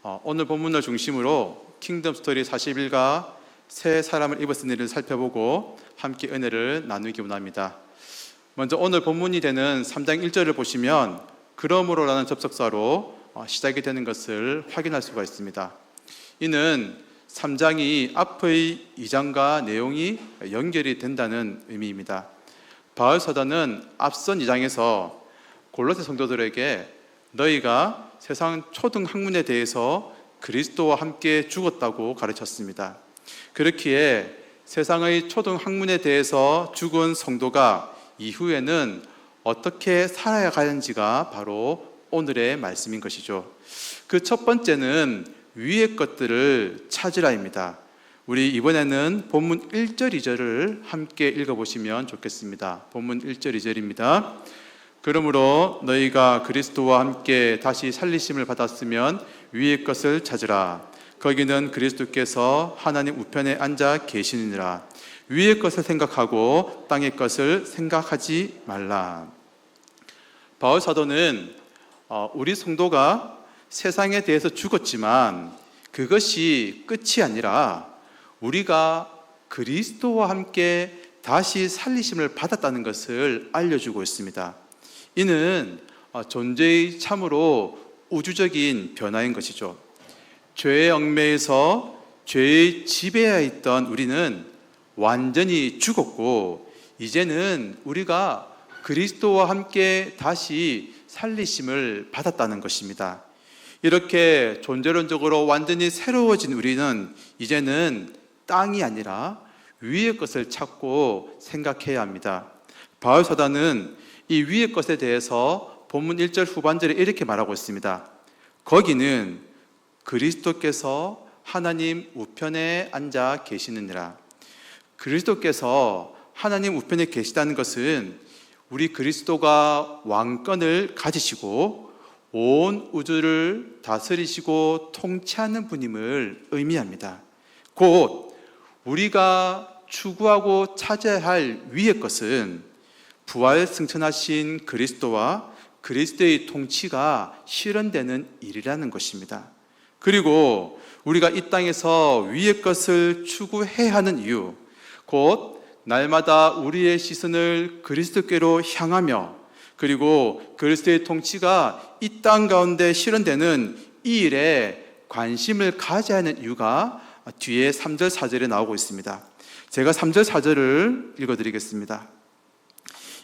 오늘 본문을 중심으로 킹덤 스토리 40일과 새 사람을 입었은 일을 살펴보고 함께 은혜를 나누기 원합니다. 먼저 오늘 본문이 되는 3장 1절을 보시면 그러므로라는 접속사로 시작이 되는 것을 확인할 수가 있습니다. 이는 3장이 앞의 2장과 내용이 연결이 된다는 의미입니다. 바울 사도는 앞선 2장에서 골로새 성도들에게 너희가 세상 초등 학문에 대해서 그리스도와 함께 죽었다고 가르쳤습니다. 그렇기에 세상의 초등 학문에 대해서 죽은 성도가 이후에는 어떻게 살아야 하는지가 바로 오늘의 말씀인 것이죠. 그 첫 번째는 위의 것들을 찾으라입니다. 우리 이번에는 본문 1절 2절을 함께 읽어보시면 좋겠습니다. 본문 1절 2절입니다. 그러므로 너희가 그리스도와 함께 다시 살리심을 받았으면 위의 것을 찾으라. 거기는 그리스도께서 하나님 우편에 앉아 계시느니라. 위의 것을 생각하고 땅의 것을 생각하지 말라. 바울 사도는 우리 성도가 세상에 대해서 죽었지만 그것이 끝이 아니라 우리가 그리스도와 함께 다시 살리심을 받았다는 것을 알려주고 있습니다. 이는 존재의 참으로 우주적인 변화인 것이죠. 죄의 얽매에서 죄의 지배하에 있던 우리는 완전히 죽었고 이제는 우리가 그리스도와 함께 다시 살리심을 받았다는 것입니다. 이렇게 존재론적으로 완전히 새로워진 우리는 이제는 땅이 아니라 위의 것을 찾고 생각해야 합니다. 바울 사도는 이 위의 것에 대해서 본문 1절 후반절에 이렇게 말하고 있습니다. 거기는 그리스도께서 하나님 우편에 앉아 계시느니라. 그리스도께서 하나님 우편에 계시다는 것은 우리 그리스도가 왕권을 가지시고 온 우주를 다스리시고 통치하는 분임을 의미합니다. 곧 우리가 추구하고 찾아야 할 위의 것은 부활 승천하신 그리스도와 그리스도의 통치가 실현되는 일이라는 것입니다. 그리고 우리가 이 땅에서 위의 것을 추구해야 하는 이유, 곧 날마다 우리의 시선을 그리스도께로 향하며 그리고 그리스도의 통치가 이 땅 가운데 실현되는 이 일에 관심을 가져야 하는 이유가 뒤에 3절 4절에 나오고 있습니다. 제가 3절 4절을 읽어드리겠습니다.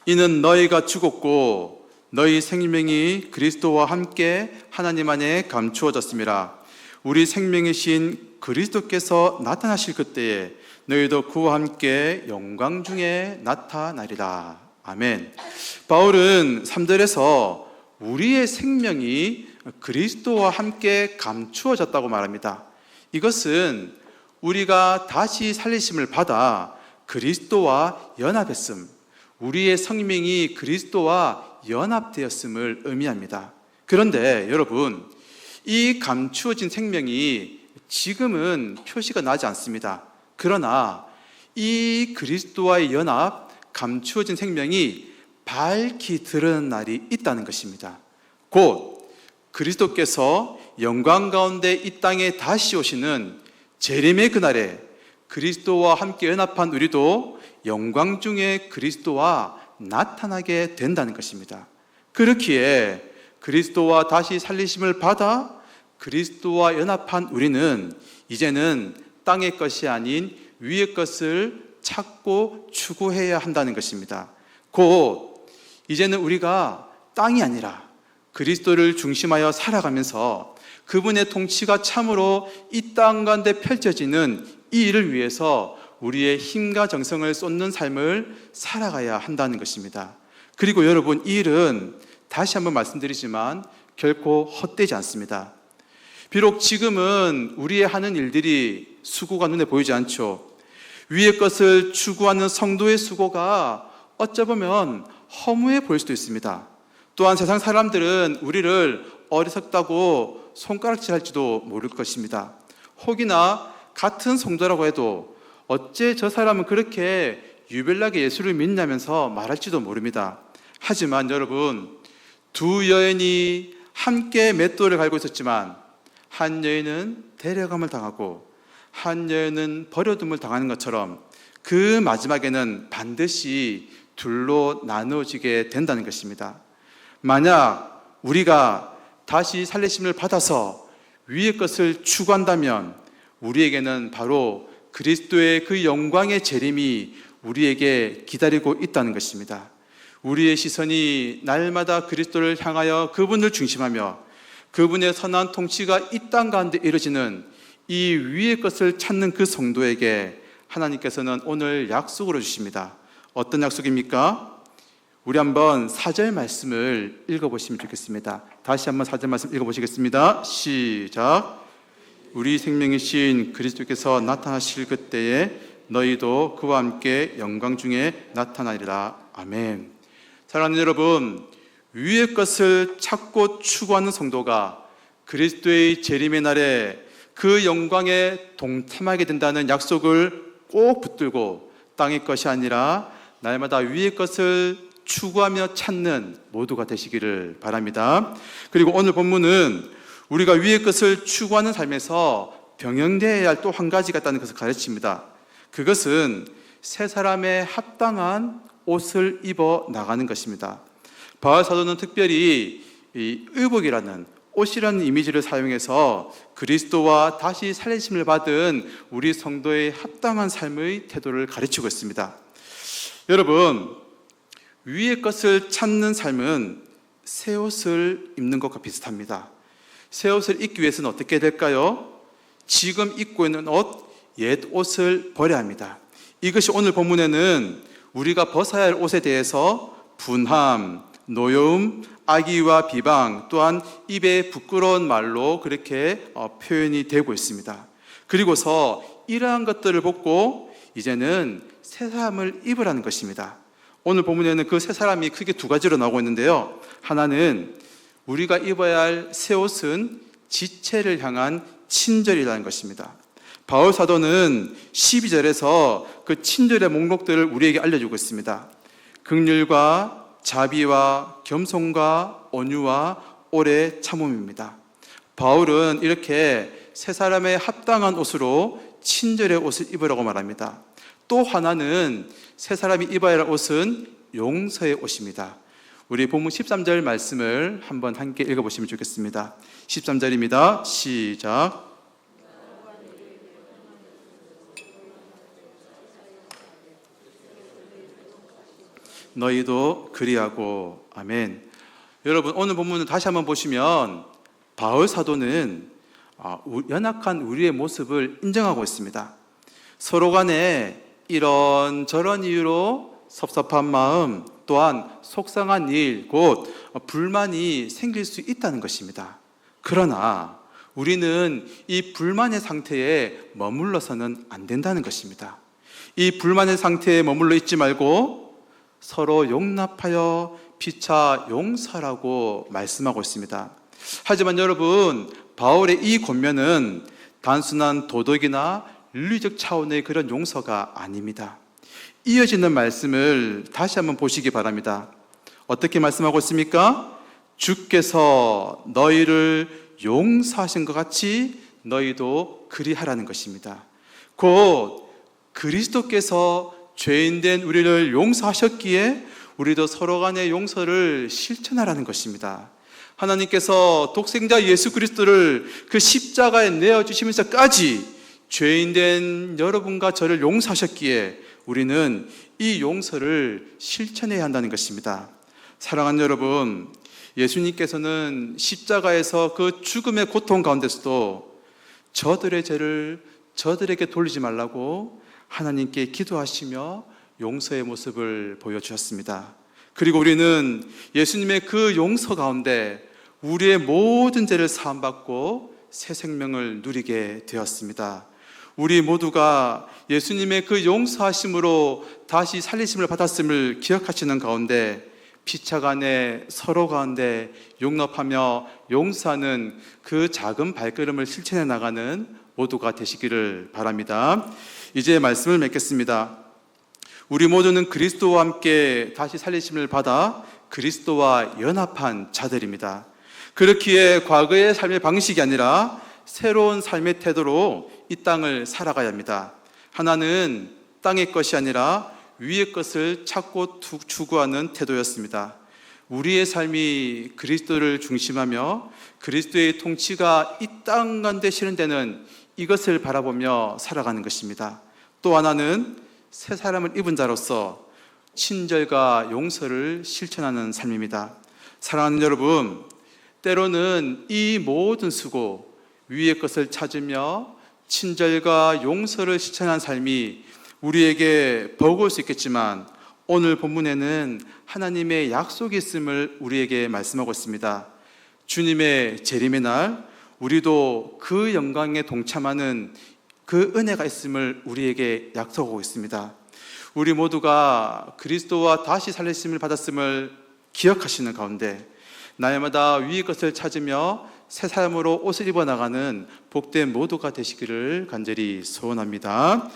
이는 너희가 죽었고 너희 생명이 그리스도와 함께 하나님 안에 감추어졌음이라. 우리 생명이신 그리스도께서 나타나실 그때에 너희도 그와 함께 영광 중에 나타나리라. 아멘. 바울은 3절에서 우리의 생명이 그리스도와 함께 감추어졌다고 말합니다. 이것은 우리가 다시 살리심을 받아 그리스도와 연합했음, 우리의 생명이 그리스도와 연합되었음을 의미합니다. 그런데 여러분, 이 감추어진 생명이 지금은 표시가 나지 않습니다. 그러나 이 그리스도와의 연합, 감추어진 생명이 밝히 드러나는 날이 있다는 것입니다. 곧 그리스도께서 영광 가운데 이 땅에 다시 오시는 재림의 그날에 그리스도와 함께 연합한 우리도 영광 중에 그리스도와 나타나게 된다는 것입니다. 그렇기에 그리스도와 다시 살리심을 받아 그리스도와 연합한 우리는 이제는 땅의 것이 아닌 위의 것을 찾고 추구해야 한다는 것입니다. 곧 이제는 우리가 땅이 아니라 그리스도를 중심하여 살아가면서 그분의 통치가 참으로 이 땅 가운데 펼쳐지는 이 일을 위해서 우리의 힘과 정성을 쏟는 삶을 살아가야 한다는 것입니다. 그리고 여러분, 이 일은 다시 한번 말씀드리지만 결코 헛되지 않습니다. 비록 지금은 우리의 하는 일들이 수고가 눈에 보이지 않죠. 위의 것을 추구하는 성도의 수고가 어쩌면 허무해 보일 수도 있습니다. 또한 세상 사람들은 우리를 어리석다고 손가락질할지도 모를 것입니다. 혹이나 같은 성도라고 해도 어째 저 사람은 그렇게 유별나게 예수를 믿냐면서 말할지도 모릅니다. 하지만 여러분, 두 여인이 함께 맷돌을 갈고 있었지만 한 여인은 데려감을 당하고 한 여인은 버려둠을 당하는 것처럼 그 마지막에는 반드시 둘로 나누어지게 된다는 것입니다. 만약 우리가 다시 살리심을 받아서 위의 것을 추구한다면 우리에게는 바로 그리스도의 그 영광의 재림이 우리에게 기다리고 있다는 것입니다. 우리의 시선이 날마다 그리스도를 향하여 그분을 중심하며 그분의 선한 통치가 이 땅 가운데 이루어지는 이 위의 것을 찾는 그 성도에게 하나님께서는 오늘 약속을 주십니다. 어떤 약속입니까? 우리 한번 4절 말씀을 읽어보시면 좋겠습니다. 다시 한번 4절 말씀 읽어보시겠습니다. 시작. 우리 생명이신 그리스도께서 나타나실 그때에 너희도 그와 함께 영광 중에 나타나리라. 아멘. 사랑하는 여러분, 위의 것을 찾고 추구하는 성도가 그리스도의 재림의 날에 그 영광에 동참하게 된다는 약속을 꼭 붙들고 땅의 것이 아니라 날마다 위의 것을 추구하며 찾는 모두가 되시기를 바랍니다. 그리고 오늘 본문은 우리가 위의 것을 추구하는 삶에서 병행되어야 할 또 한 가지가 있다는 것을 가르칩니다. 그것은 새 사람의 합당한 옷을 입어 나가는 것입니다. 바울 사도는 특별히 이 의복이라는 옷이라는 이미지를 사용해서 그리스도와 다시 살리심을 받은 우리 성도의 합당한 삶의 태도를 가르치고 있습니다. 여러분, 위의 것을 찾는 삶은 새 옷을 입는 것과 비슷합니다. 새 옷을 입기 위해서는 어떻게 될까요? 지금 입고 있는 옷, 옛 옷을 버려야 합니다. 이것이 오늘 본문에는 우리가 벗어야 할 옷에 대해서 분함, 노여움, 악의와 비방, 또한 입에 부끄러운 말로 그렇게 표현이 되고 있습니다. 그리고서 이러한 것들을 벗고 이제는 새 사람을 입으라는 것입니다. 오늘 본문에는 그 새 사람이 크게 두 가지로 나오고 있는데요. 하나는 우리가 입어야 할 새 옷은 지체를 향한 친절이라는 것입니다. 바울 사도는 12절에서 그 친절의 목록들을 우리에게 알려주고 있습니다. 긍휼과 자비와 겸손과 온유와 오래 참음입니다. 바울은 이렇게 새 사람의 합당한 옷으로 친절의 옷을 입으라고 말합니다. 또 하나는 새 사람이 입어야 할 옷은 용서의 옷입니다. 우리 본문 13절 말씀을 한번 함께 읽어보시면 좋겠습니다. 13절입니다. 시작. 너희도 그리하고. 아멘. 여러분, 오늘 본문을 다시 한번 보시면 바울 사도는 연약한 우리의 모습을 인정하고 있습니다. 서로 간에 이런저런 이유로 섭섭한 마음, 또한 속상한 일, 곧 불만이 생길 수 있다는 것입니다. 그러나 우리는 이 불만의 상태에 머물러서는 안 된다는 것입니다. 이 불만의 상태에 머물러 있지 말고 서로 용납하여 피차 용서라고 말씀하고 있습니다. 하지만 여러분, 바울의 이 권면은 단순한 도덕이나 윤리적 차원의 그런 용서가 아닙니다. 이어지는 말씀을 다시 한번 보시기 바랍니다. 어떻게 말씀하고 있습니까? 주께서 너희를 용서하신 것 같이 너희도 그리하라는 것입니다. 곧 그리스도께서 죄인된 우리를 용서하셨기에 우리도 서로 간의 용서를 실천하라는 것입니다. 하나님께서 독생자 예수 그리스도를 그 십자가에 내어주시면서까지 죄인된 여러분과 저를 용서하셨기에 우리는 이 용서를 실천해야 한다는 것입니다. 사랑하는 여러분, 예수님께서는 십자가에서 그 죽음의 고통 가운데서도 저들의 죄를 저들에게 돌리지 말라고 하나님께 기도하시며 용서의 모습을 보여주셨습니다. 그리고 우리는 예수님의 그 용서 가운데 우리의 모든 죄를 사함받고 새 생명을 누리게 되었습니다. 우리 모두가 예수님의 그 용서하심으로 다시 살리심을 받았음을 기억하시는 가운데 피차간에 서로 가운데 용납하며 용서하는 그 작은 발걸음을 실천해 나가는 모두가 되시기를 바랍니다. 이제 말씀을 맺겠습니다. 우리 모두는 그리스도와 함께 다시 살리심을 받아 그리스도와 연합한 자들입니다. 그렇기에 과거의 삶의 방식이 아니라 새로운 삶의 태도로 이 땅을 살아가야 합니다. 하나는 땅의 것이 아니라 위의 것을 찾고 추구하는 태도였습니다. 우리의 삶이 그리스도를 중심하며 그리스도의 통치가 이 땅 가운데 실현되는 이것을 바라보며 살아가는 것입니다. 또 하나는 새 사람을 입은 자로서 친절과 용서를 실천하는 삶입니다. 사랑하는 여러분, 때로는 이 모든 수고, 위의 것을 찾으며 친절과 용서를 실천하는 삶이 우리에게 버거울 수 있겠지만 오늘 본문에는 하나님의 약속이 있음을 우리에게 말씀하고 있습니다. 주님의 재림의 날 우리도 그 영광에 동참하는 그 은혜가 있음을 우리에게 약속하고 있습니다. 우리 모두가 그리스도와 다시 살리심을 받았음을 기억하시는 가운데 날마다 위의 것을 찾으며 새 사람으로 옷을 입어 나가는 복된 모두가 되시기를 간절히 소원합니다.